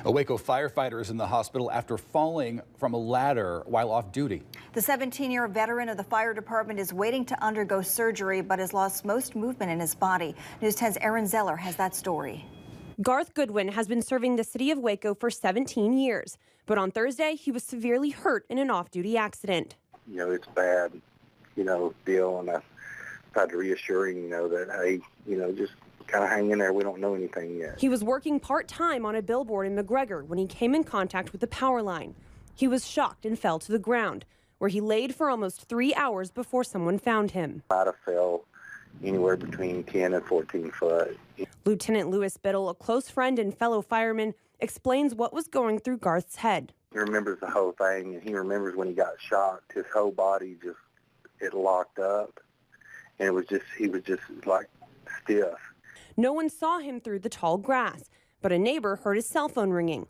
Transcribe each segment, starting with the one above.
A Waco firefighter is in the hospital after falling from a ladder while off duty. The 17-year veteran of the fire department is waiting to undergo surgery, but has lost most movement in his body. News 10's Aaron Zeller has that story. Garth Goodwin has been serving the city of Waco for 17 years, but on Thursday, he was severely hurt in an off-duty accident. It's bad, deal, and I tried to reassure him, that, hey, just kind of hang in there. We don't know anything yet. He was working part-time on a billboard in McGregor when he came in contact with the power line. He was shocked and fell to the ground, where he laid for almost 3 hours before someone found him. Might have fell anywhere between 10 and 14 foot. Lieutenant Lewis Biddle, a close friend and fellow fireman, explains what was going through Garth's head. He remembers the whole thing, and he remembers when he got shocked, his whole body it locked up, and he was just like stiff. No one saw him through the tall grass, but a neighbor heard his cell phone ringing.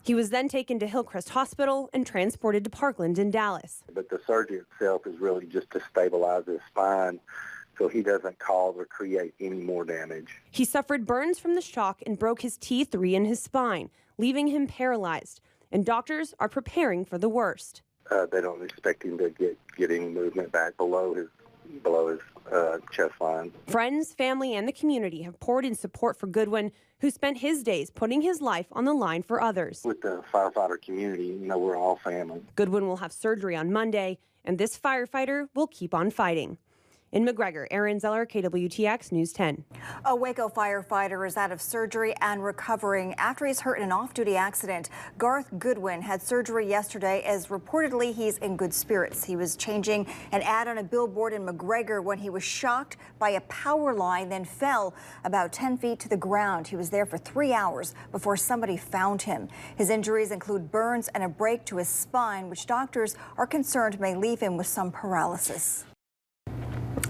He was then taken to Hillcrest Hospital and transported to Parkland in Dallas. But the surgery itself is really just to stabilize his spine so he doesn't cause or create any more damage. He suffered burns from the shock and broke his T3 in his spine, leaving him paralyzed. And doctors are preparing for the worst. They don't expect him to get any movement back below his chest line. Friends, family, and the community have poured in support for Goodwin, who spent his days putting his life on the line for others. With the firefighter community, we're all family. Goodwin will have surgery on Monday, and this firefighter will keep on fighting. In McGregor, Aaron Zeller, Kwtx News 10. A Waco firefighter is out of surgery and recovering after he's hurt in an off-duty accident. Garth Goodwin had surgery yesterday, as reportedly he's in good spirits. He was changing an ad on a billboard in McGregor when he was shocked by a power line, then fell about 10 feet to the ground. He was there for 3 hours before somebody found him. His injuries include burns and a break to his spine, which doctors are concerned may leave him with some paralysis.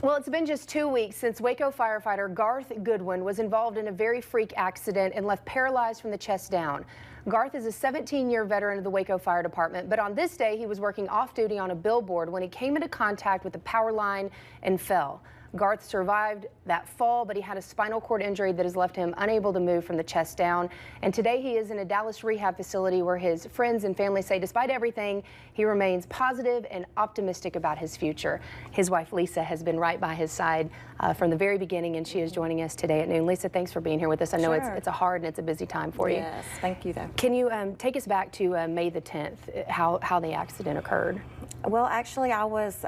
Well, it's been just 2 weeks since Waco firefighter Garth Goodwin was involved in a very freak accident and left paralyzed from the chest down. Garth is a 17-year veteran of the Waco Fire Department, but on this day he was working off-duty on a billboard when he came into contact with the power line and fell. Garth survived that fall, but he had a spinal cord injury that has left him unable to move from the chest down. And today he is in a Dallas rehab facility where his friends and family say despite everything, he remains positive and optimistic about his future. His wife Lisa has been right by his side from the very beginning, and she is joining us today at noon. Lisa, thanks for being here with us. I know it's a hard and it's a busy time for you. Yes, thank you though. Can you take us back to May the 10th, how the accident occurred? Well, actually I was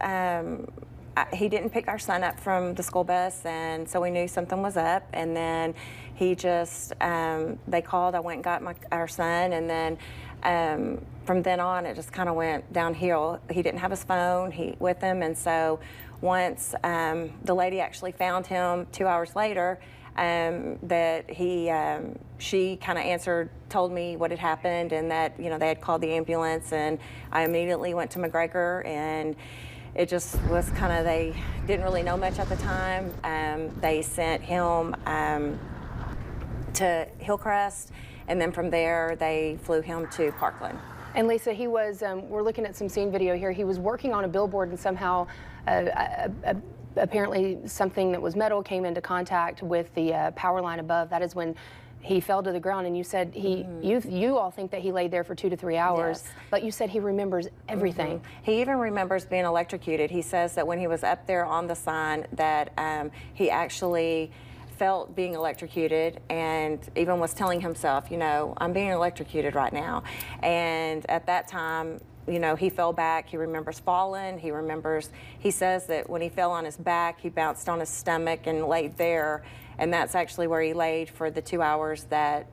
he didn't pick our son up from the school bus, and so we knew something was up. And then he just, they called, I went and got our son, and then from then on it just kind of went downhill. He didn't have his phone with him, and so once the lady actually found him 2 hours later, that she kind of answered, told me what had happened, and that they had called the ambulance, and I immediately went to McGregor, and it just was kind of, they didn't really know much at the time. They sent him to Hillcrest, and then from there they flew him to Parkland. And Lisa, he was, we're looking at some scene video here, he was working on a billboard, and somehow apparently something that was metal came into contact with the power line above. That is when he fell to the ground, and you said you all think that he laid there for 2 to 3 hours, yes. But you said he remembers everything. He even remembers being electrocuted. He says that when he was up there on the sign that he actually felt being electrocuted, and even was telling himself, I'm being electrocuted right now. And at that time, he fell back. He remembers falling. He says that when he fell on his back, he bounced on his stomach and laid there. And that's actually where he laid for the 2 hours that,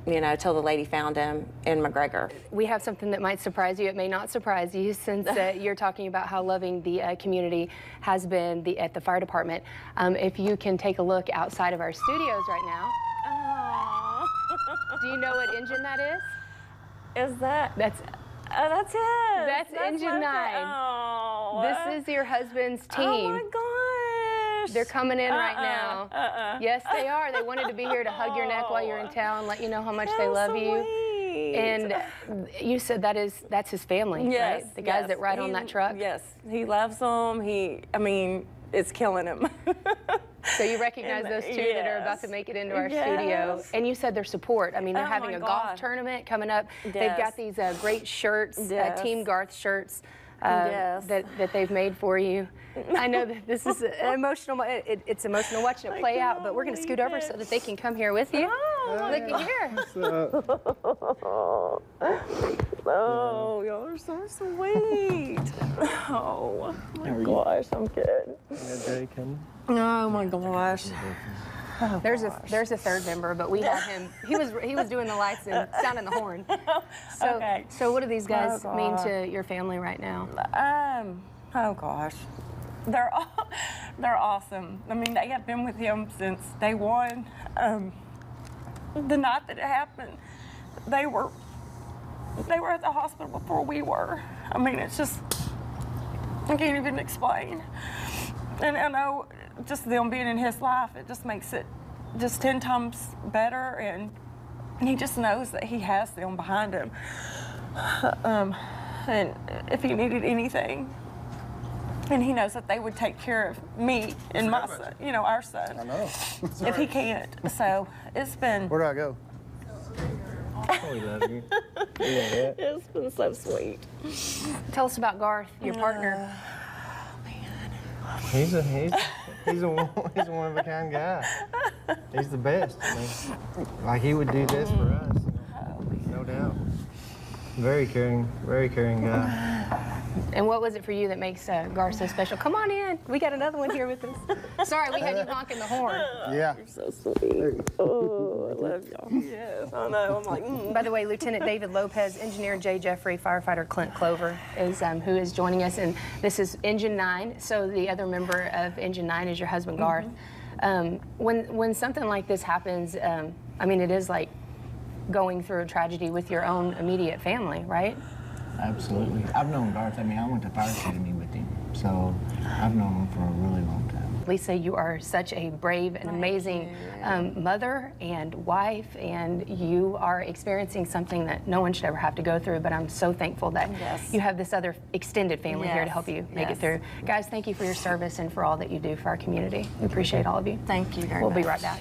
till the lady found him in McGregor. We have something that might surprise you. It may not surprise you, since you're talking about how loving the community has been at the fire department. If you can take a look outside of our studios right now. Do you know what engine that is? Is that? That's him. That's engine 9. Oh. This is your husband's team. Oh my gosh. They're coming in right now. Yes, they are. They wanted to be here to hug your neck while you're in town, let you know how much they love you. And you said that's his family, yes, right? The guys that ride on that truck? Yes, he loves them. It's killing him. So you recognize those two that are about to make it into our studio. And you said their support. I mean, they're having a golf tournament coming up. They've got these great shirts, Team Garth shirts that they've made for you. I know that this is emotional. It's emotional watching it play out, but we're going to scoot over so that they can come here with you. Look at here. Oh, y'all are so sweet. Oh my gosh, I'm good. Oh my gosh. There's a third member, but we have him. He was doing the lights and sounding the horn. So what do these guys mean to your family right now? Oh gosh, they're awesome. I mean, they have been with him since day one. The night that it happened, they were at the hospital before we were. I mean, it's just, I can't even explain. And I know just them being in his life, it just makes it just 10 times better, and he just knows that he has them behind him. And if he needed anything, and he knows that they would take care of me and my son, you know, our son. I know. If he can't. So it's been... Where do I go? We love you. Yeah. It's been so sweet. Tell us about Garth, your partner. He's a one of a kind guy. He's the best. I mean, like he would do this for us, no doubt. Very caring guy. And what was it for you that makes Garth so special? Come on in. We got another one here with us. Sorry, we had you honking the horn. Yeah. You're so sweet. Oh, I love y'all. Yes, I know. I'm like, By the way, Lieutenant David Lopez, Engineer Jay Jeffrey, Firefighter Clint Clover is who is joining us, and this is Engine 9. So the other member of Engine 9 is your husband, Garth. When something like this happens, I mean, it is like going through a tragedy with your own immediate family, right? Absolutely. I've known Garth. I mean, I went to fire academy with him, so I've known him for a really long time. Lisa, you are such a brave and amazing mother and wife, and you are experiencing something that no one should ever have to go through, but I'm so thankful that you have this other extended family here to help you make it through. Guys, thank you for your service and for all that you do for our community. We appreciate all of you. thank you very We'll much. be right back.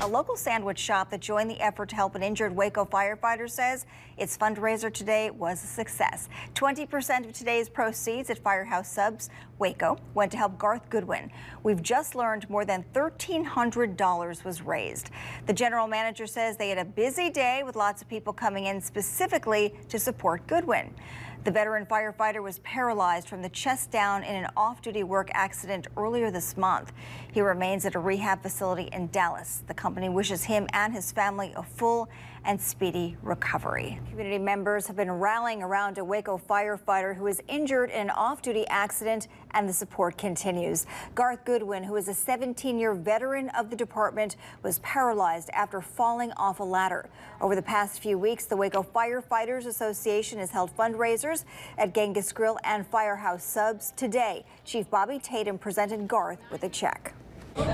A local sandwich shop that joined the effort to help an injured Waco firefighter says its fundraiser today was a success. 20% of today's proceeds at Firehouse Subs Waco went to help Garth Goodwin. We've just learned more than $1,300 was raised. The general manager says they had a busy day with lots of people coming in specifically to support Goodwin. The veteran firefighter was paralyzed from the chest down in an off-duty work accident earlier this month. He remains at a rehab facility in Dallas. The company wishes him and his family a full and speedy recovery. Community members have been rallying around a Waco firefighter who was injured in an off-duty accident, and the support continues. Garth Goodwin, who is a 17-year veteran of the department, was paralyzed after falling off a ladder. Over the past few weeks, the Waco Firefighters Association has held fundraisers at Genghis Grill and Firehouse Subs. Today, Chief Bobby Tatum presented Garth with a check.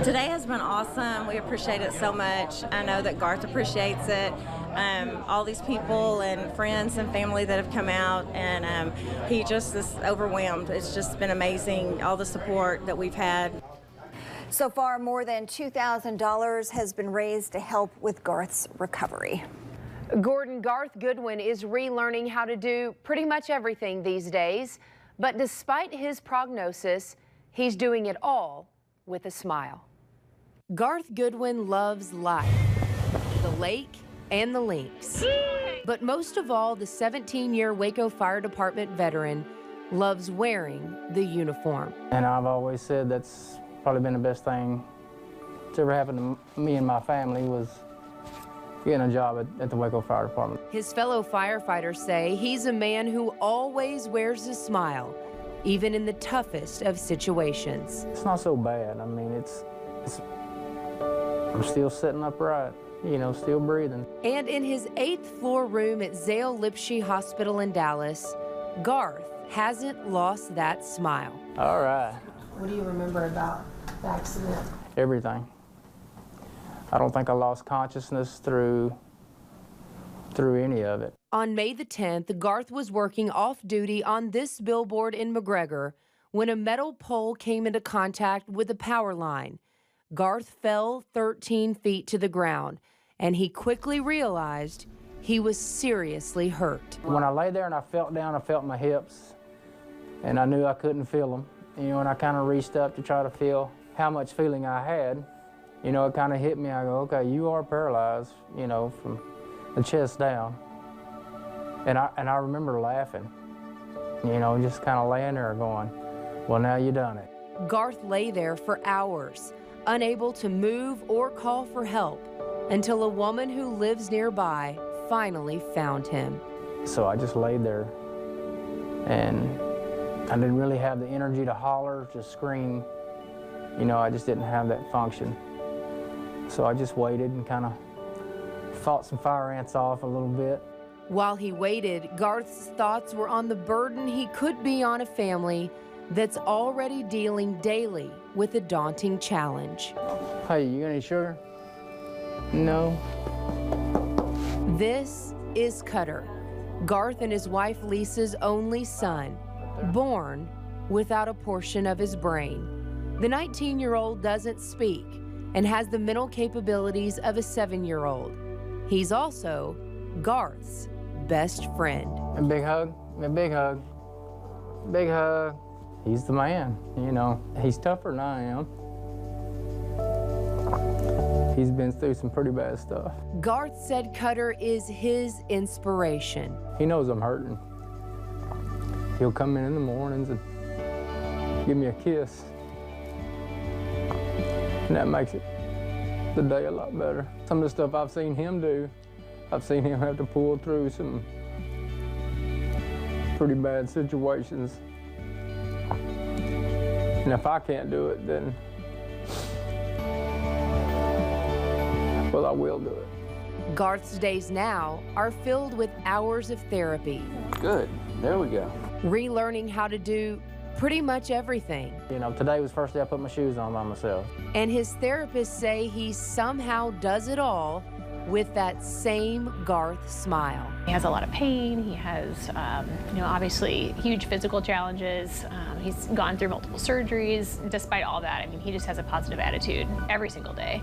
Today has been awesome. We appreciate it so much. I know that Garth appreciates it. All these people and friends and family that have come out, and he just is overwhelmed. It's just been amazing, all the support that we've had. So far, more than $2,000 has been raised to help with Garth's recovery. Garth Goodwin is relearning how to do pretty much everything these days, but despite his prognosis, he's doing it all with a smile. Garth Goodwin loves life, the lake, and the links. But most of all, the 17-year Waco Fire Department veteran loves wearing the uniform. And I've always said that's probably been the best thing that's ever happened to me and my family was getting a job at the Waco Fire Department. His fellow firefighters say he's a man who always wears a smile, even in the toughest of situations. It's not so bad. I mean, I'm still sitting upright, you know, still breathing. And in his 8th floor room at Zale Lipshe Hospital in Dallas, Garth hasn't lost that smile. All right. What do you remember about the accident? Everything. I don't think I lost consciousness through any of it. On May the 10th, Garth was working off-duty on this billboard in McGregor when a metal pole came into contact with a power line. Garth fell 13 feet to the ground, and he quickly realized he was seriously hurt. When I lay there and I felt down, I felt my hips, and I knew I couldn't feel them. You know, and I kind of reached up to try to feel how much feeling I had. You know, it kind of hit me. I go, okay, you are paralyzed, you know, from the chest down. And I remember laughing, you know, just kind of laying there going, well, now you done it. Garth lay there for hours, unable to move or call for help, until a woman who lives nearby finally found him. So I just laid there, and I didn't really have the energy to holler, to scream. You know, I just didn't have that function. So I just waited and kind of fought some fire ants off a little bit. While he waited, Garth's thoughts were on the burden he could be on a family that's already dealing daily with a daunting challenge. Hey, you got any sugar? No. This is Cutter, Garth and his wife Lisa's only son, born without a portion of his brain. The 19-year-old doesn't speak and has the mental capabilities of a 7-year-old. He's also Garth's best friend. A big hug, a big hug, big hug. He's the man, you know. He's tougher than I am. He's been through some pretty bad stuff. Garth said Cutter is his inspiration. He knows I'm hurting. He'll come in the mornings and give me a kiss. And that makes the day a lot better. Some of the stuff I've seen him do, I've seen him have to pull through some pretty bad situations. And if I can't do it, then, well, I will do it. Garth's days now are filled with hours of therapy. Good, there we go. Relearning how to do pretty much everything. You know, today was the first day I put my shoes on by myself. And his therapists say he somehow does it all with that same Garth smile. He has a lot of pain. He has, you know, obviously huge physical challenges. He's gone through multiple surgeries. Despite all that, I mean, he just has a positive attitude every single day.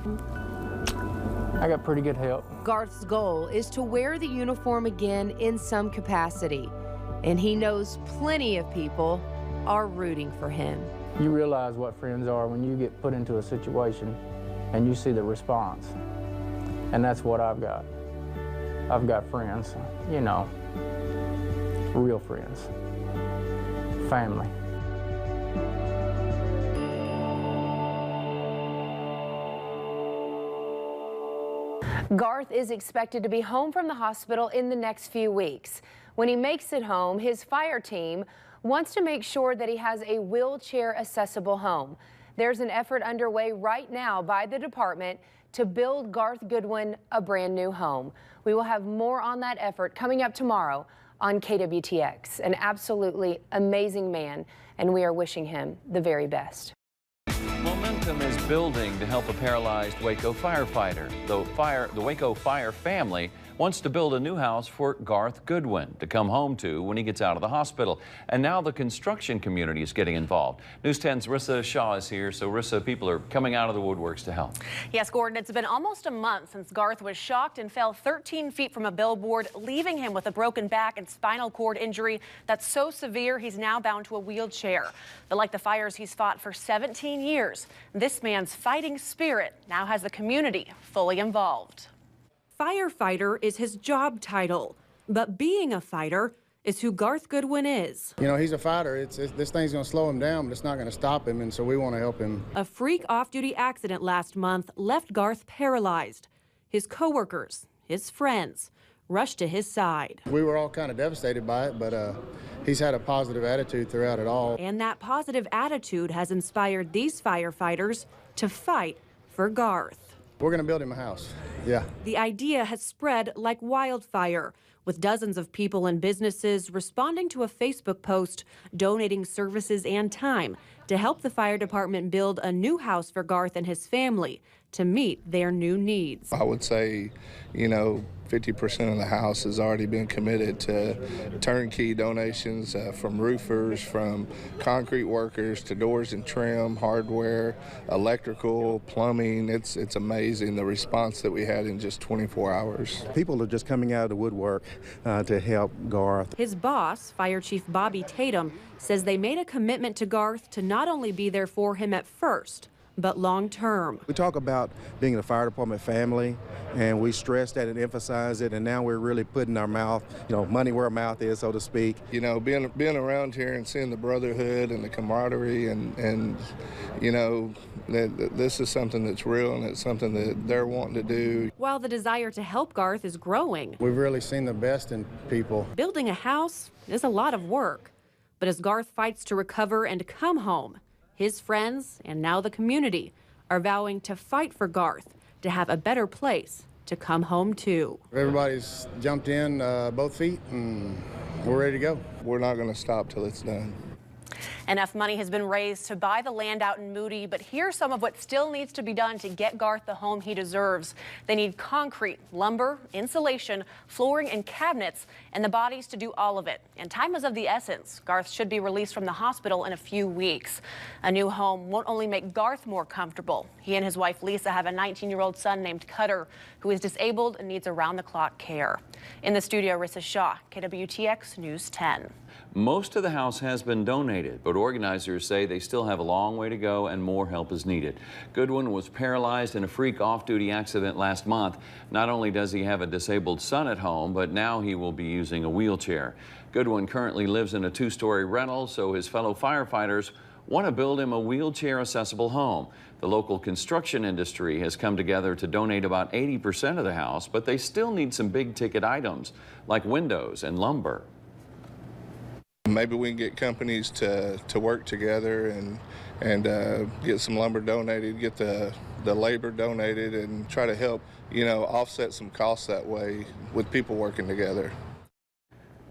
I got pretty good help. Garth's goal is to wear the uniform again in some capacity, and he knows plenty of people are rooting for him. You realize what friends are when you get put into a situation and you see the response. And that's what I've got. I've got friends, you know, real friends, family. Garth is expected to be home from the hospital in the next few weeks. When he makes it home, his fire team wants to make sure that he has a wheelchair-accessible home. There's an effort underway right now by the department to build Garth Goodwin a brand new home. We will have more on that effort coming up tomorrow on KWTX. An absolutely amazing man, and we are wishing him the very best. Momentum is building to help a paralyzed Waco firefighter. The Waco Fire family wants to build a new house for Garth Goodwin to come home to when he gets out of the hospital. And now the construction community is getting involved. News 10's Rissa Shaw is here. So Rissa, people are coming out of the woodworks to help. Yes, Gordon, it's been almost a month since Garth was shocked and fell 13 feet from a billboard, leaving him with a broken back and spinal cord injury that's so severe he's now bound to a wheelchair. But like the fires he's fought for 17 years, this man's fighting spirit now has the community fully involved. Firefighter is his job title, but being a fighter is who Garth Goodwin is. You know, he's a fighter. This thing's going to slow him down, but it's not going to stop him, and so we want to help him. A freak off-duty accident last month left Garth paralyzed. His coworkers, his friends, rushed to his side. We were all kind of devastated by it, but he's had a positive attitude throughout it all. And that positive attitude has inspired these firefighters to fight for Garth. We're going to build him a house, yeah. The idea has spread like wildfire, with dozens of people and businesses responding to a Facebook post, donating services and time to help the fire department build a new house for Garth and his family to meet their new needs. I would say, 50% of the house has already been committed to turnkey donations from roofers, from concrete workers to doors and trim, hardware, electrical, plumbing. It's amazing the response that we had in just 24 hours. People are just coming out of the woodwork to help Garth. His boss, Fire Chief Bobby Tatum, says they made a commitment to Garth to not only be there for him at first, but long term. We talk about being a fire department family, and we stress that and emphasize it, and now we're really putting our mouth, money where our mouth is, so to speak. Being around here and seeing the brotherhood and the camaraderie and this is something that's real and it's something that they're wanting to do. While the desire to help Garth is growing, We've really seen the best in people. building a house is a lot of work. But as Garth fights to recover and come home, his friends, and now the community, are vowing to fight for Garth to have a better place to come home to. Everybody's jumped in both feet, and we're ready to go. We're not going to stop till it's done. Enough money has been raised to buy the land out in Moody, but here's some of what still needs to be done to get Garth the home he deserves. They need concrete, lumber, insulation, flooring, and cabinets, and the bodies to do all of it. And time is of the essence. Garth should be released from the hospital in a few weeks. A new home won't only make Garth more comfortable. He and his wife Lisa have a 19-year-old son named Cutter, who is disabled and needs around-the-clock care. In the studio, Rissa Shaw, KWTX News 10. Most of the house has been donated, but organizers say they still have a long way to go and more help is needed. Goodwin was paralyzed in a freak off-duty accident last month. Not only does he have a disabled son at home, but now he will be using a wheelchair. Goodwin currently lives in a two-story rental, so his fellow firefighters want to build him a wheelchair-accessible home. The local construction industry has come together to donate about 80% of the house, but they still need some big-ticket items like windows and lumber. Maybe we can get companies to work together and get some lumber donated, get the labor donated, and try to help, offset some costs that way with people working together.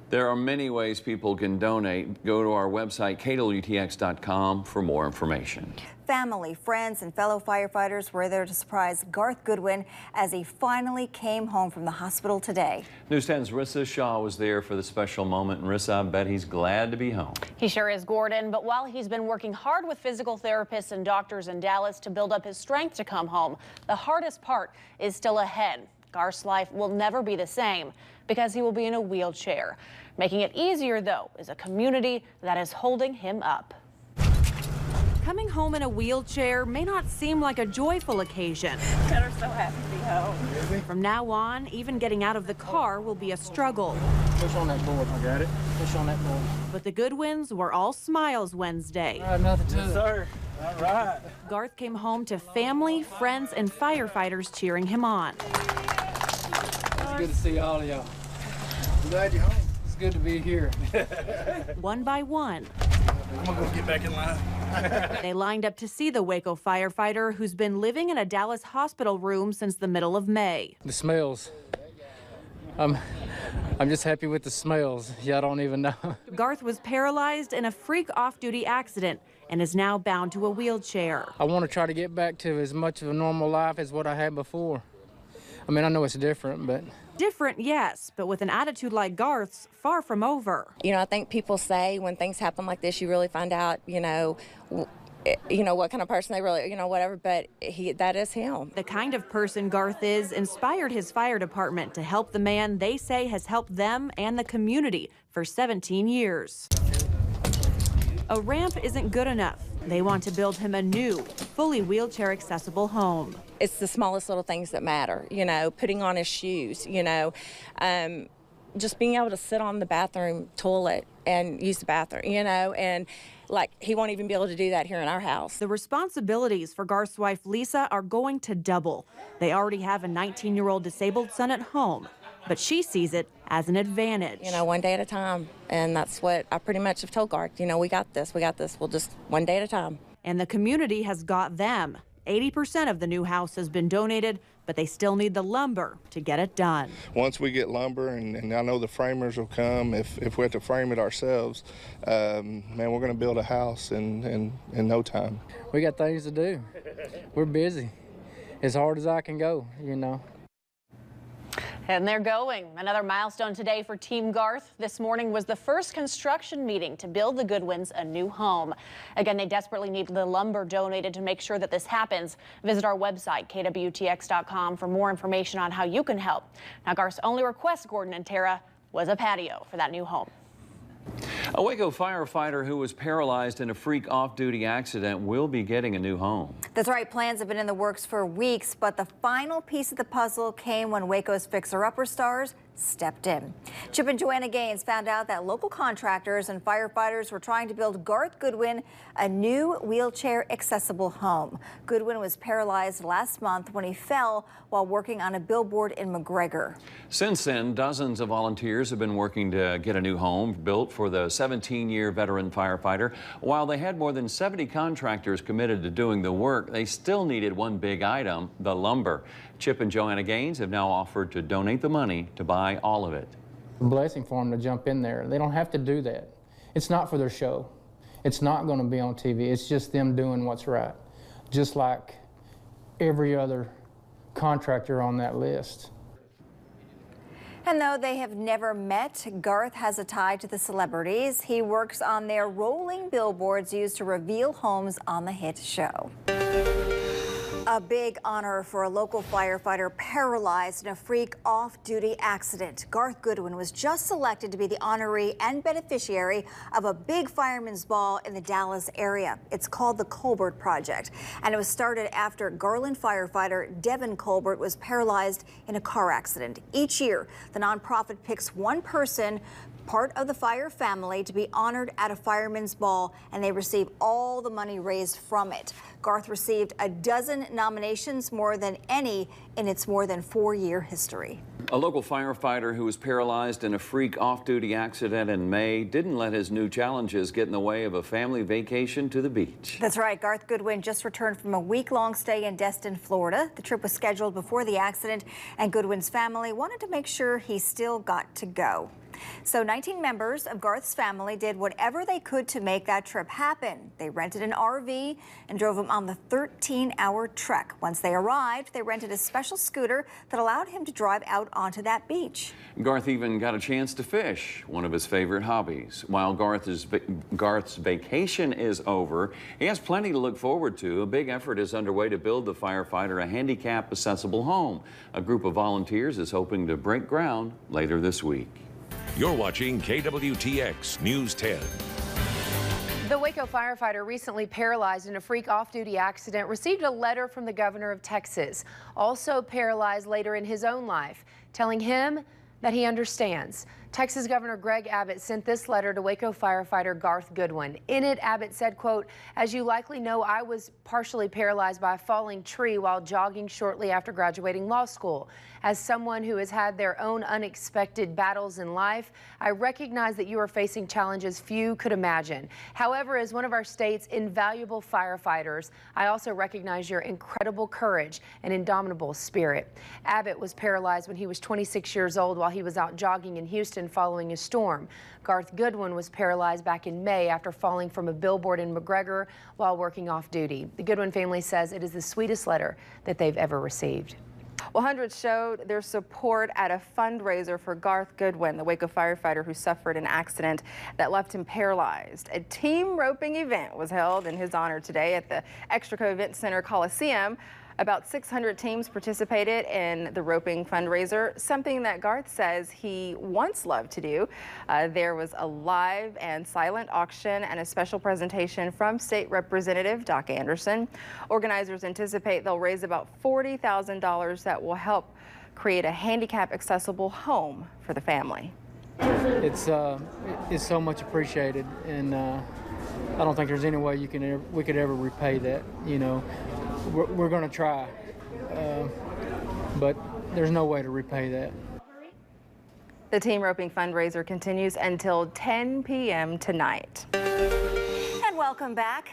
There are many ways people can donate. Go to our website, kwtx.com, for more information. Family, friends, and fellow firefighters were there to surprise Garth Goodwin as he finally came home from the hospital today. News 10's Rissa Shaw was there for the special moment, and Rissa, I bet he's glad to be home. He sure is, Gordon, but while he's been working hard with physical therapists and doctors in Dallas to build up his strength to come home, the hardest part is still ahead. Garth's life will never be the same because he will be in a wheelchair. Making it easier, though, is a community that is holding him up. Coming home in a wheelchair may not seem like a joyful occasion. Cutter's so happy to be home. From now on, even getting out of the car will be a struggle. Push on that board. I got it. Push on that board. But the Goodwins were all smiles Wednesday. Nothing to it. Sir. All right. Garth came home to family, friends, and firefighters cheering him on. It's good to see all of y'all. I'm glad you're home. It's good to be here. One by one. I'm gonna go get back in line. They lined up to see the Waco firefighter who's been living in a Dallas hospital room since the middle of May. The smells. I'm just happy with the smells. Y'all don't even know. Garth was paralyzed in a freak off-duty accident and is now bound to a wheelchair. I want to try to get back to as much of a normal life as what I had before. I mean, I know it's different, but... Different, yes, but with an attitude like Garth's, far from over. I think people say when things happen like this, you really find out, what kind of person they really, whatever, but that is him. The kind of person Garth is inspired his fire department to help the man they say has helped them and the community for 17 years. A ramp isn't good enough. They want to build him a new, fully wheelchair-accessible home. It's the smallest little things that matter, putting on his shoes, just being able to sit on the bathroom toilet and use the bathroom, and he won't even be able to do that here in our house. The responsibilities for Garth's wife, Lisa, are going to double. They already have a 19-year-old disabled son at home, but she sees it as an advantage. One day at a time, and that's what I pretty much have told Garth. We got this, we'll just one day at a time. And the community has got them. 80% of the new house has been donated, but they still need the lumber to get it done. Once we get lumber, and I know the framers will come, if we have to frame it ourselves, man, we're going to build a house in no time. We got things to do. We're busy. as hard as I can go, you know. And they're going. Another milestone today for Team Garth. This morning was the first construction meeting to build the Goodwins a new home. Again, they desperately need the lumber donated to make sure that this happens. Visit our website, kwtx.com, for more information on how you can help. Now, Garth's only request, Gordon and Tara, was a patio for that new home. A Waco firefighter who was paralyzed in a freak off-duty accident will be getting a new home. That's right. Plans have been in the works for weeks, but the final piece of the puzzle came when Waco's fixer-upper stars stepped in. Chip and Joanna Gaines found out that local contractors and firefighters were trying to build Garth Goodwin a new wheelchair-accessible home. Goodwin was paralyzed last month when he fell while working on a billboard in McGregor. Since then, dozens of volunteers have been working to get a new home built for the 17-year veteran firefighter. While they had more than 70 contractors committed to doing the work, they still needed one big item, the lumber. Chip and Joanna Gaines have now offered to donate the money to buy all of it. A blessing for them to jump in there. They don't have to do that. It's not for their show. It's not going to be on TV. It's just them doing what's right, just like every other contractor on that list. And though they have never met, Garth has a tie to the celebrities. He works on their rolling billboards used to reveal homes on the hit show. A big honor for a local firefighter paralyzed in a freak off-duty accident. Garth Goodwin was just selected to be the honoree and beneficiary of a big fireman's ball in the Dallas area. It's called the Colbert Project, and it was started after Garland firefighter Devin Colbert was paralyzed in a car accident. Each year, the nonprofit picks one person, part of the fire family, to be honored at a fireman's ball, and they receive all the money raised from it. Garth received a dozen nominations, more than any in its more than 4-year history. A local firefighter who was paralyzed in a freak off-duty accident in May didn't let his new challenges get in the way of a family vacation to the beach. That's right. Garth Goodwin just returned from a week-long stay in Destin, Florida. The trip was scheduled before the accident, and Goodwin's family wanted to make sure he still got to go. So 19 members of Garth's family did whatever they could to make that trip happen. They rented an RV and drove him on the 13-hour trek. Once they arrived, they rented a special scooter that allowed him to drive out onto that beach. Garth even got a chance to fish, one of his favorite hobbies. While Garth's vacation is over, he has plenty to look forward to. A big effort is underway to build the firefighter a handicap-accessible home. A group of volunteers is hoping to break ground later this week. You're watching KWTX News 10. The Waco firefighter, recently paralyzed in a freak off-duty accident, received a letter from the governor of Texas, also paralyzed later in his own life, telling him that he understands. Texas Governor Greg Abbott sent this letter to Waco firefighter Garth Goodwin. In it, Abbott said, quote, "As you likely know, I was partially paralyzed by a falling tree while jogging shortly after graduating law school. As someone who has had their own unexpected battles in life, I recognize that you are facing challenges few could imagine. However, as one of our state's invaluable firefighters, I also recognize your incredible courage and indomitable spirit." Abbott was paralyzed when he was 26 years old while he was out jogging in Houston following a storm. Garth Goodwin was paralyzed back in May after falling from a billboard in McGregor while working off duty. The Goodwin family says it is the sweetest letter that they've ever received. Well, hundreds showed their support at a fundraiser for Garth Goodwin, the Waco firefighter who suffered an accident that left him paralyzed. A team roping event was held in his honor today at the Extraco Event Center Coliseum. About 600 teams participated in the roping fundraiser, something that Garth says he once loved to do. There was a live and silent auction and a special presentation from State Representative Doc Anderson. Organizers anticipate they'll raise about $40,000 that will help create a handicap-accessible home for the family. It's so much appreciated, and I don't think there's any way we could ever repay that. You know, we're going to try, but there's no way to repay that. The team roping fundraiser continues until 10 p.m. tonight. And welcome back.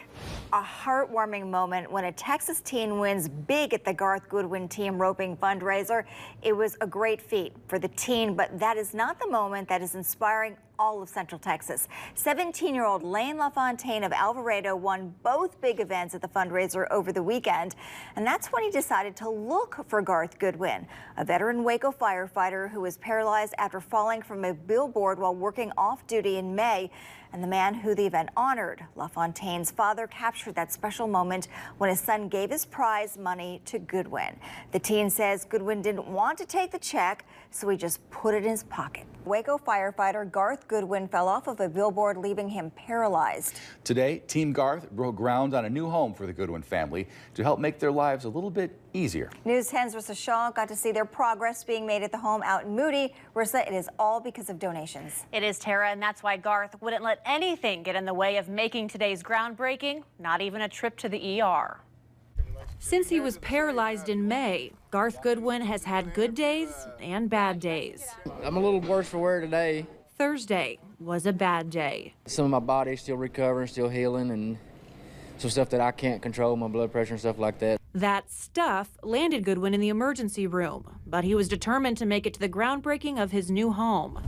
A heartwarming moment when a Texas teen wins big at the Garth Goodwin team roping fundraiser. It was a great feat for the teen, but that is not the moment that is inspiring all of Central Texas. 17-year-old Lane LaFontaine of Alvarado won both big events at the fundraiser over the weekend, and that's when he decided to look for Garth Goodwin, a veteran Waco firefighter who was paralyzed after falling from a billboard while working off-duty in May, and the man who the event honored. LaFontaine's father captured that special moment when his son gave his prize money to Goodwin. The teen says Goodwin didn't want to take the check, so he just put it in his pocket. Waco firefighter Garth Goodwin fell off of a billboard, leaving him paralyzed. Today, Team Garth broke ground on a new home for the Goodwin family to help make their lives a little bit easier. News 10's Rissa Shaw got to see their progress being made at the home out in Moody. Rissa, it is all because of donations. It is, Tara, and that's why Garth wouldn't let anything get in the way of making today's groundbreaking, not even a trip to the ER. Since he was paralyzed in May, Garth Goodwin has had good days and bad days. I'm a little worse for wear today. Thursday was a bad day. Some of my body's still recovering, still healing, and some stuff that I can't control, my blood pressure and stuff like that. That stuff landed Goodwin in the emergency room, but he was determined to make it to the groundbreaking of his new home.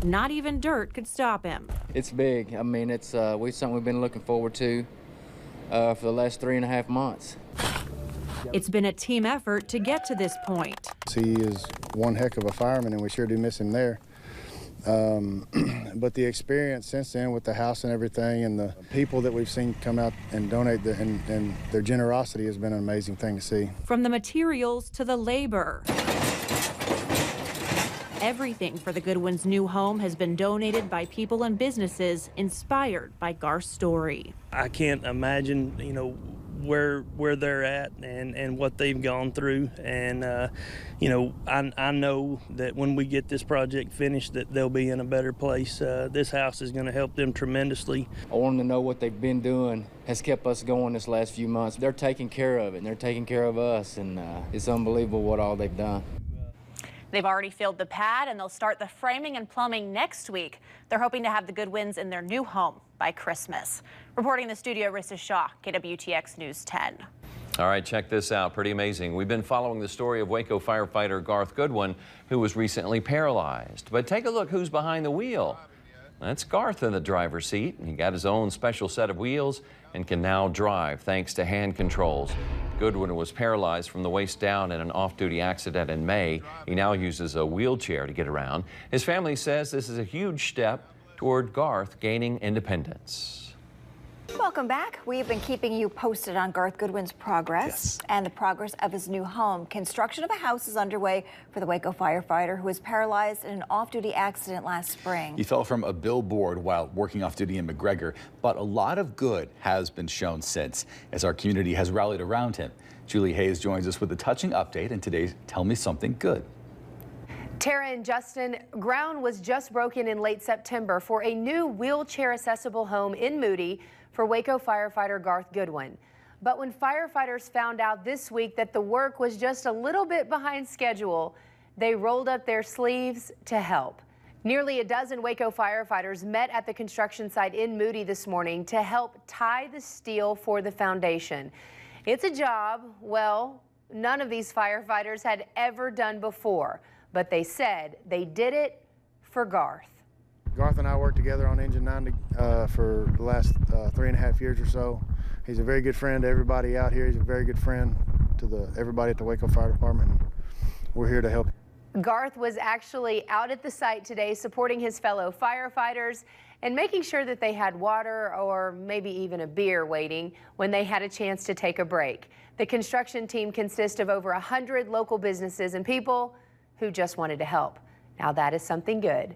Not even dirt could stop him. It's big. I mean, it's something we've been looking forward to for the last 3.5 months. It's been a team effort to get to this point. He is one heck of a fireman, and we sure do miss him there. But the experience since then with the house and everything, and the people that we've seen come out and donate, and their generosity has been an amazing thing to see. From the materials to the labor, everything for the Goodwins' new home has been donated by people and businesses inspired by Garth's story. I can't imagine, you know, where they're at and what they've gone through, and you know, I know that when we get this project finished that they'll be in a better place. This house is going to help them tremendously. I want them to know what they've been doing has kept us going this last few months. They're taking care of it, and they're taking care of us, and it's unbelievable what all they've done. They've already filled the pad, and they'll start the framing and plumbing next week. They're hoping to have the Goodwins in their new home by Christmas. Reporting in the studio, Rissa Shaw, KWTX News 10. All right, check this out. Pretty amazing. We've been following the story of Waco firefighter Garth Goodwin, who was recently paralyzed. But take a look who's behind the wheel. That's Garth in the driver's seat. He got his own special set of wheels and can now drive thanks to hand controls. Goodwin was paralyzed from the waist down in an off-duty accident in May. He now uses a wheelchair to get around. His family says this is a huge step toward Garth gaining independence. Welcome back. We've been keeping you posted on Garth Goodwin's progress and the progress of his new home. Construction of a house is underway for the Waco firefighter who was paralyzed in an off-duty accident last spring. He fell from a billboard while working off-duty in McGregor, but a lot of good has been shown since, as our community has rallied around him. Julie Hayes joins us with a touching update and today's Tell Me Something Good. Tara and Justin, ground was just broken in late September for a new wheelchair-accessible home in Moody for Waco firefighter Garth Goodwin. But when firefighters found out this week that the work was just a little bit behind schedule, they rolled up their sleeves to help. Nearly a dozen Waco firefighters met at the construction site in Moody this morning to help tie the steel for the foundation. It's a job, well, none of these firefighters had ever done before, but they said they did it for Garth. Garth and I worked together on Engine 90 for the last 3.5 years or so. He's a very good friend to everybody out here. He's a very good friend to everybody at the Waco Fire Department. And we're here to help. Garth was actually out at the site today supporting his fellow firefighters and making sure that they had water or maybe even a beer waiting when they had a chance to take a break. The construction team consists of over 100 local businesses and people who just wanted to help. Now that is something good.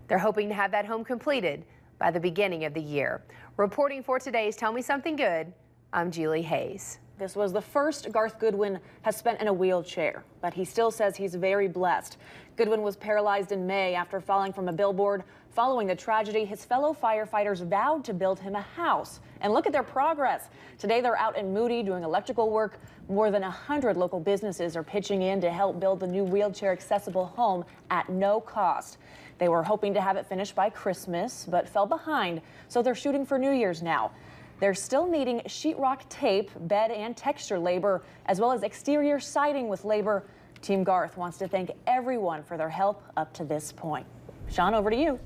They're hoping to have that home completed by the beginning of the year. Reporting for today's Tell Me Something Good, I'm Julie Hayes. This was the first Garth Goodwin has spent in a wheelchair, but he still says he's very blessed. Goodwin was paralyzed in May after falling from a billboard. Following the tragedy, his fellow firefighters vowed to build him a house. And look at their progress. Today they're out in Moody doing electrical work. More than 100 local businesses are pitching in to help build the new wheelchair accessible home at no cost. They were hoping to have it finished by Christmas, but fell behind, so they're shooting for New Year's now. They're still needing sheetrock tape, bed and texture labor, as well as exterior siding with labor. Team Garth wants to thank everyone for their help up to this point. Sean, over to you.